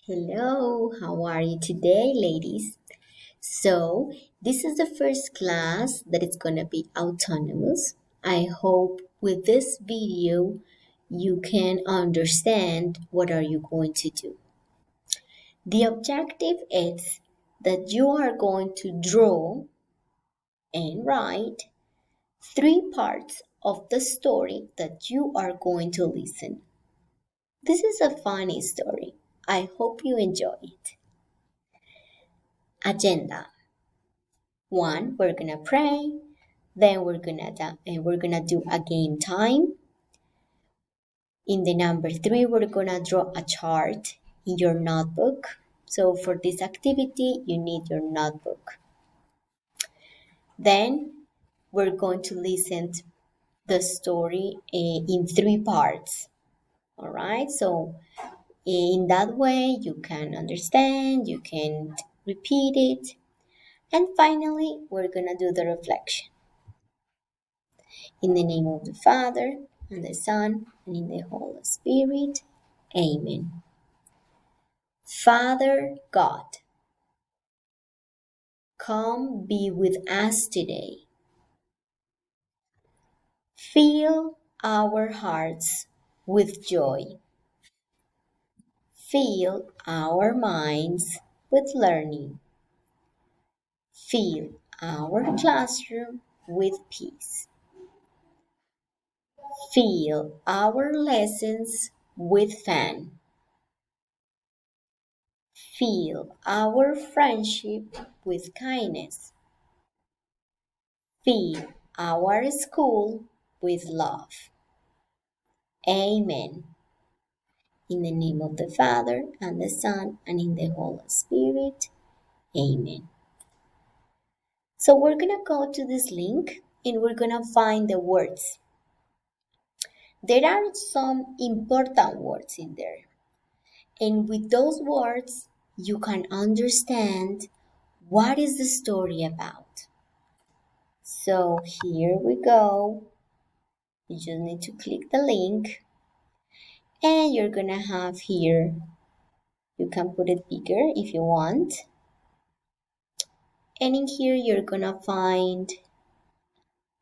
Hello, how are you today, ladies? So, this is the first class that it's going to be autonomous. I hope with this video you can understand what are you going to do. The objective is that you are going to draw and write three parts of the story that you are going to listen. This is a funny story. I hope you enjoy it. Agenda. One, we're gonna pray. Then we're gonna do a game time. In the number three, we're gonna draw a chart in your notebook. So for this activity, you need your notebook. Then we're going to listen to the story in three parts. All right. So in that way, you can understand. You can repeat it. And finally, we're gonna do the reflection. In the name of the Father, and the Son, and in the Holy Spirit. Amen. Father God, come be with us today. Fill our hearts with joy. Fill our minds with learning. Fill our classroom with peace. Fill our lessons with fun. Fill our friendship with kindness. Fill our school with love. Amen. In the name of the Father, and the Son, and in the Holy Spirit. Amen. So we're going to go to this link and we're going to find the words. There are some important words in there. And with those words, you can understand what is the story about. So here we go. You just need to click the link. And you're gonna have here, you can put it bigger if you want. And in here, you're gonna find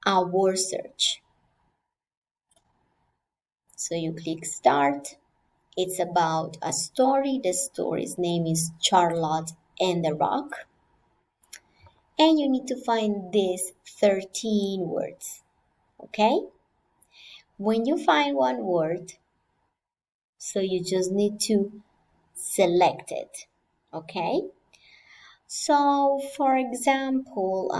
a word search. So you click start. It's about a story. The story's name is Charlotte and the Rock. And you need to find these 13 words, okay? When you find one word, so you just need to select it, okay? So, for example,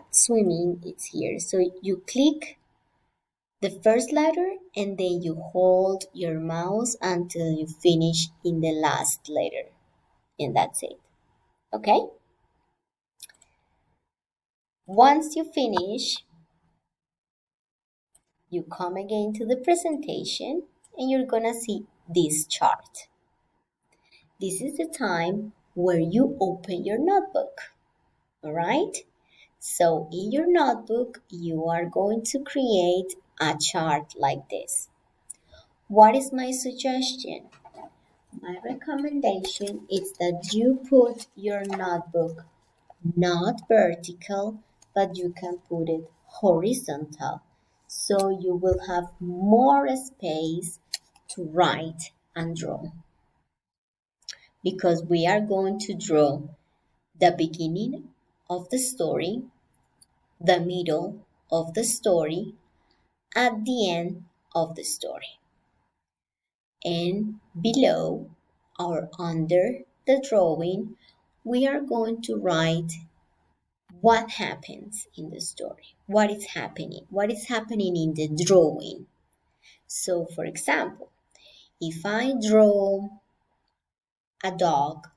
swimming, it's here. So you click the first letter and then you hold your mouse until you finish in the last letter. And that's it. Okay? Once you finish, you come again to the presentation and you're gonna see this chart. This is the time where you open your notebook. All right? So in your notebook, you are going to create a chart like this. What is my suggestion? My recommendation is that you put your notebook not vertical, but you can put it horizontal. So you will have more space to write and draw. Because we are going to draw the beginning of the story, the middle of the story, at the end of the story. And below or under the drawing, we are going to write what happens in the story, what is happening in the drawing. So, for example, if I draw a dog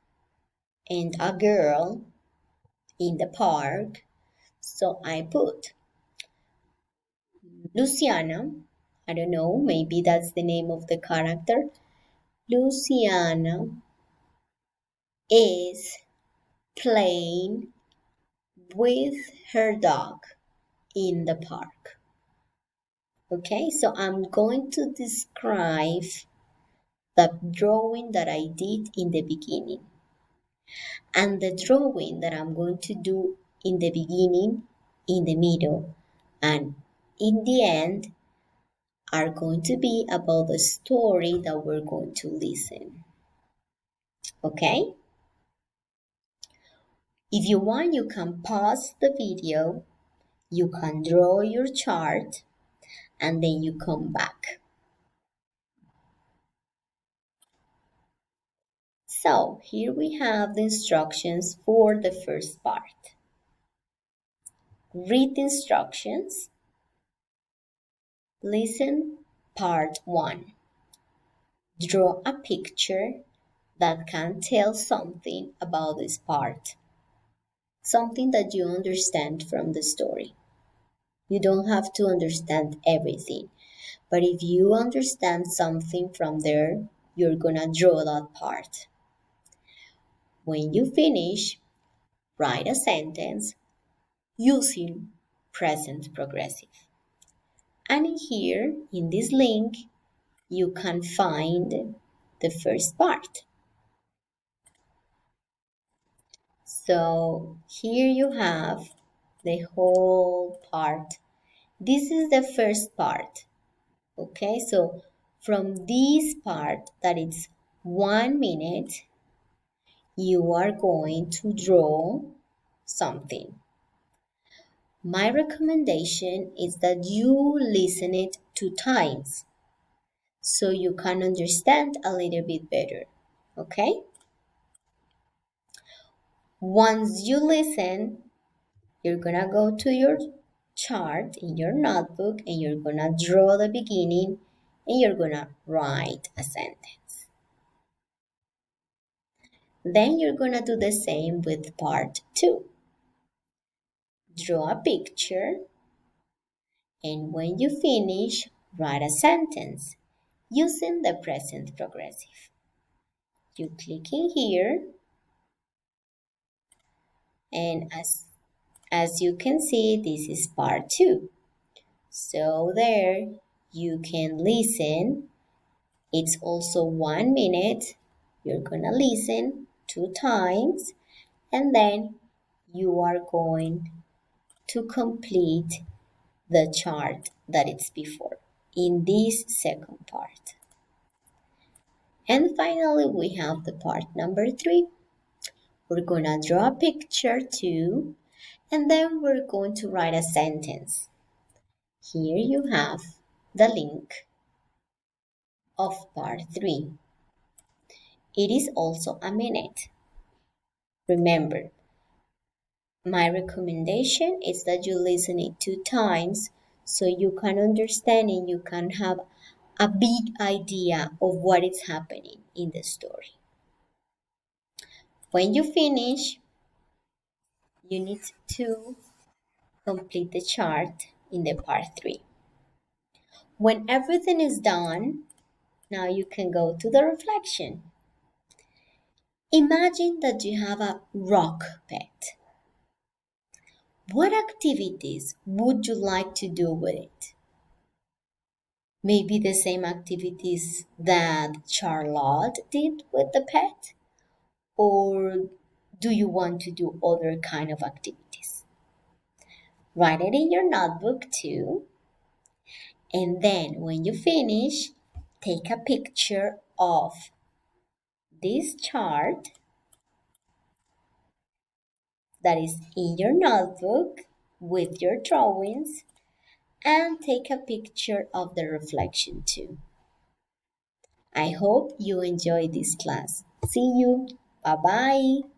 and a girl in the park, so I put Luciana, I don't know, maybe that's the name of the character. Luciana is playing with her dog in the park. Okay, so I'm going to describe the drawing that I did in the beginning. And the drawing that I'm going to do in the beginning, in the middle, and in the end are going to be about the story that we're going to listen. Okay? If you want, you can pause the video, you can draw your chart, and then you come back. So here we have the instructions for the first part. Read the instructions. Listen part 1. Draw a picture that can tell something about this part. Something that you understand from the story. You don't have to understand everything, but if you understand something from there, you're gonna draw that part. When you finish, write a sentence using present progressive. And here, in this link, you can find the first part. So here you have the whole part. This is the first part. Okay, so from this part that it's 1 minute, you are going to draw something. My recommendation is that you listen it 2 times so you can understand a little bit better. Okay? Once you listen, you're gonna go to your chart in your notebook and you're gonna draw the beginning and you're gonna write a sentence. Then you're gonna do the same with part 2. Draw a picture, and when you finish, write a sentence using the present progressive. You click in here, and as you can see, this is part 2. So there you can listen. It's also 1 minute. You're gonna listen 2 times, and then you are going to complete the chart that it's before in this second part. And finally, we have the part number 3. We're gonna draw a picture too, and then we're going to write a sentence. Here you have the link of part 3. It is also a minute. Remember, my recommendation is that you listen it 2 times so you can understand and you can have a big idea of what is happening in the story. When you finish, you need to complete the chart in the part 3. When everything is done, now you can go to the reflection. Imagine that you have a rock pet. What activities would you like to do with it? Maybe the same activities that Charlotte did with the pet? Or do you want to do other kind of activities? Write it in your notebook too. And then when you finish, take a picture of this chart that is in your notebook with your drawings and take a picture of the reflection too. I hope you enjoyed this class. See you. Bye-bye.